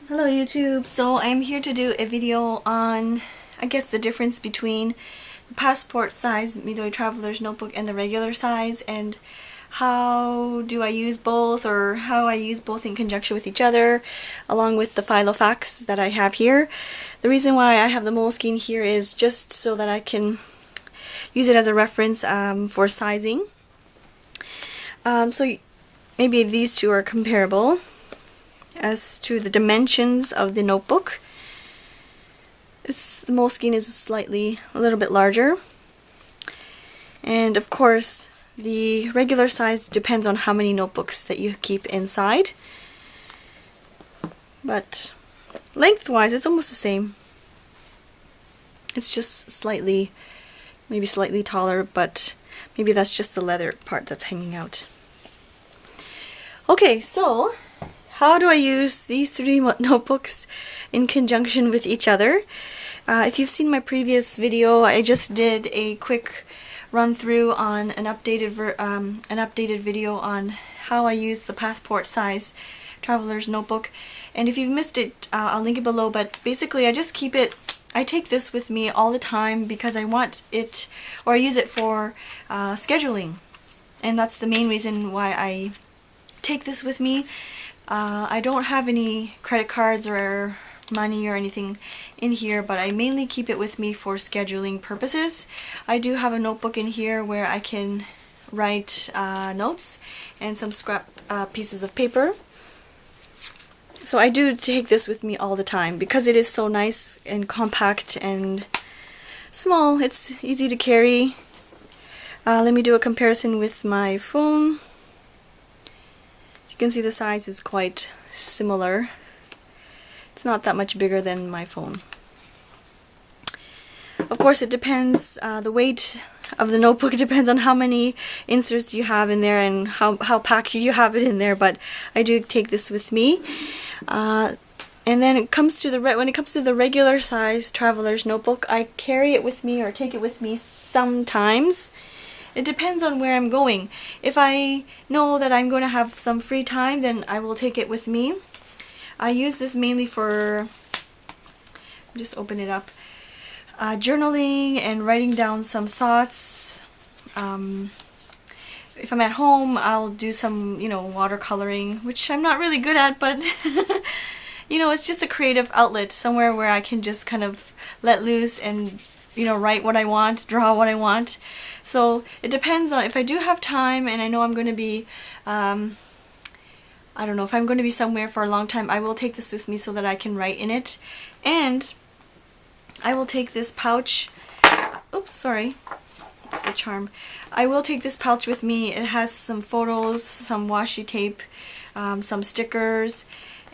Hello YouTube. So I'm here to do a video on, I guess, the difference between the passport size Midori Traveler's Notebook and the regular size, and how do I use both, or how I use both in conjunction with each other, along with the Filofax that I have here. The reason why I have the Moleskine here is just so that I can use it as a reference for sizing. So maybe these two are comparable as to the dimensions of the notebook. The Moleskine is a little bit larger, and of course the regular size depends on how many notebooks that you keep inside, but lengthwise it's almost the same. It's just maybe slightly taller, but maybe that's just the leather part that's hanging out. Okay, so how do I use these three notebooks in conjunction with each other? If you've seen my previous video, I just did a quick run through on an updated video on how I use the passport size traveler's notebook. And if you've missed it, I'll link it below. But basically, I just keep it. I take this with me all the time because I want it, or I use it for scheduling, and that's the main reason why I take this with me. I don't have any credit cards or money or anything in here, but I mainly keep it with me for scheduling purposes. I do have a notebook in here where I can write notes and some scrap pieces of paper. So I do take this with me all the time because it is so nice and compact and small. It's easy to carry. Let me do a comparison with my phone. You can see the size is quite similar. It's not that much bigger than my phone. Of course, it depends, the weight of the notebook depends on how many inserts you have in there and how packed you have it in there, but I do take this with me. And then when it comes to the regular size traveler's notebook, I carry it with me or take it with me sometimes. It depends on where I'm going. If I know that I'm going to have some free time, then I will take it with me. I use this mainly for, just open it up, journaling and writing down some thoughts. If I'm at home, I'll do some, watercoloring, which I'm not really good at, but it's just a creative outlet, somewhere where I can just kind of let loose and write what I want, draw what I want. So it depends on, if I do have time and I know I'm going to be, I don't know, if I'm going to be somewhere for a long time, I will take this with me so that I can write in it. And I will take this pouch, oops, sorry, that's the charm. I will take this pouch with me. It has some photos, some washi tape, some stickers,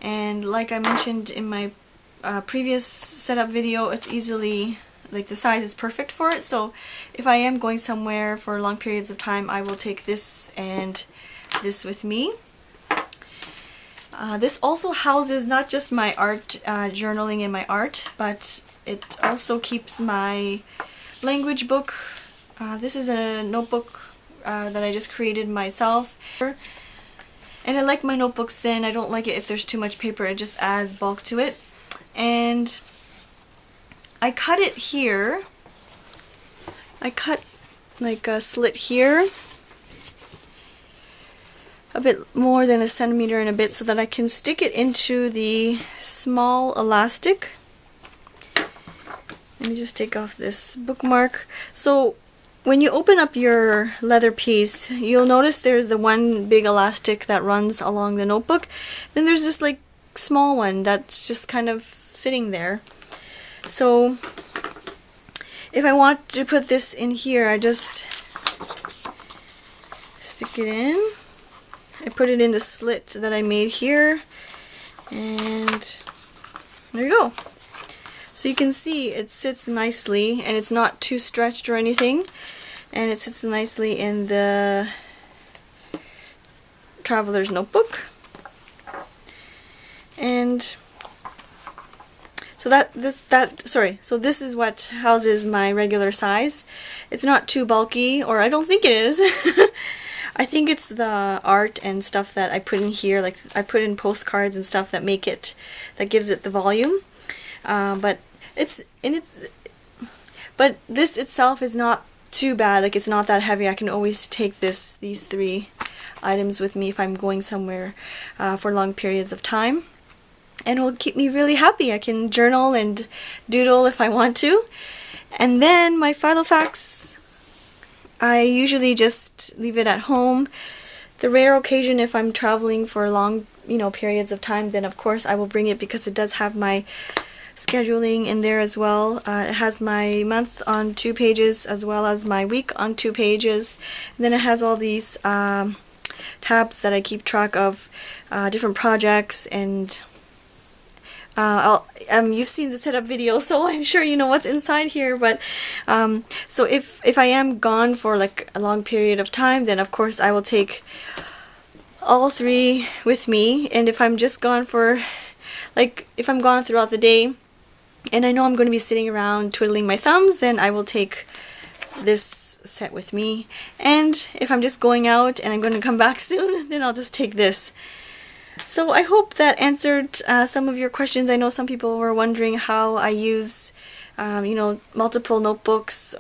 and like I mentioned in my previous setup video, it's easily, the size is perfect for it. So if I am going somewhere for long periods of time, I will take this and this with me. This also houses not just my art, journaling and my art, but it also keeps my language book. This is a notebook that I just created myself. And I like my notebooks thin. I don't like it if there's too much paper. It just adds bulk to it. And I cut it here. I cut like a slit here, a bit more than a centimeter and a bit, so that I can stick it into the small elastic. Let me just take off this bookmark. So when you open up your leather piece, you'll notice there's the one big elastic that runs along the notebook. Then there's this small one that's just kind of sitting there. So if I want to put this in here, I just stick it in. I put it in the slit that I made here, and there you go. So you can see it sits nicely, and it's not too stretched or anything, and it sits nicely in the traveler's notebook. And so this is what houses my regular size. It's not too bulky, or I don't think it is. I think it's the art and stuff that I put in here, like I put in postcards and stuff that make it, that gives it the volume. But but this itself is not too bad. Like, it's not that heavy. I can always take these 3 items with me if I'm going somewhere for long periods of time, and it will keep me really happy. I can journal and doodle if I want to. And then my Filofax, I usually just leave it at home. The rare occasion if I'm traveling for long, periods of time, then of course I will bring it, because it does have my scheduling in there as well. It has my month on 2 pages as well as my week on 2 pages. And then it has all these tabs that I keep track of different projects, and you've seen the setup video, so I'm sure you know what's inside here. But so if I am gone for like a long period of time, then of course I will take all 3 with me. And if I'm just gone for, like, if I'm gone throughout the day and I know I'm going to be sitting around twiddling my thumbs, then I will take this set with me. And if I'm just going out and I'm going to come back soon, then I'll just take this. So I hope that answered some of your questions. I know some people were wondering how I use multiple notebooks,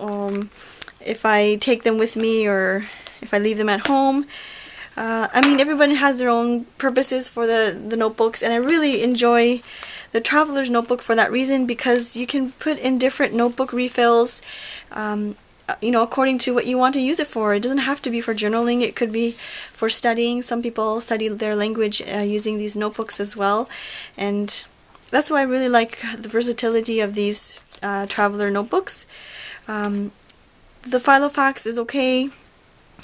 if I take them with me or if I leave them at home. I mean, everybody has their own purposes for the notebooks, and I really enjoy the Traveler's Notebook for that reason, because you can put in different notebook refills, according to what you want to use it for. It doesn't have to be for journaling. It could be for studying. Some people study their language using these notebooks as well, and that's why I really like the versatility of these Traveler notebooks. The Filofax is okay.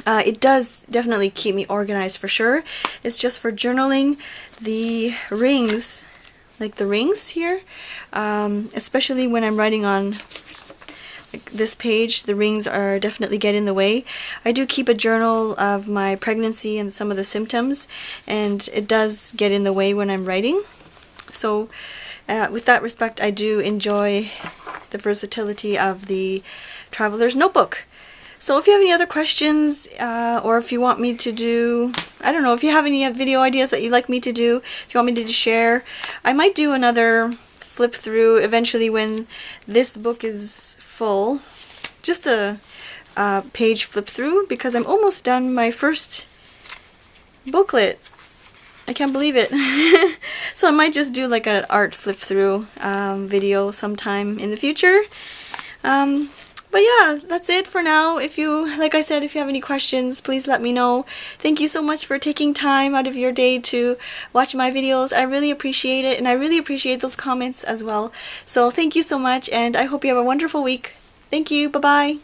It does definitely keep me organized for sure. It's just for journaling. The rings, like the rings here, especially when I'm writing on like this page, the rings are definitely get in the way. I do keep a journal of my pregnancy and some of the symptoms, and it does get in the way when I'm writing. So with that respect, I do enjoy the versatility of the Traveler's Notebook. So if you have any other questions, or if you want me to do, I don't know, if you have any video ideas that you'd like me to do, if you want me to share, I might do another flip through eventually when this book is full. Just a page flip through, because I'm almost done my first booklet. I can't believe it. So I might just do like an art flip through video sometime in the future. But yeah, that's it for now. Like I said, if you have any questions, please let me know. Thank you so much for taking time out of your day to watch my videos. I really appreciate it, and I really appreciate those comments as well. So thank you so much, and I hope you have a wonderful week. Thank you. Bye-bye.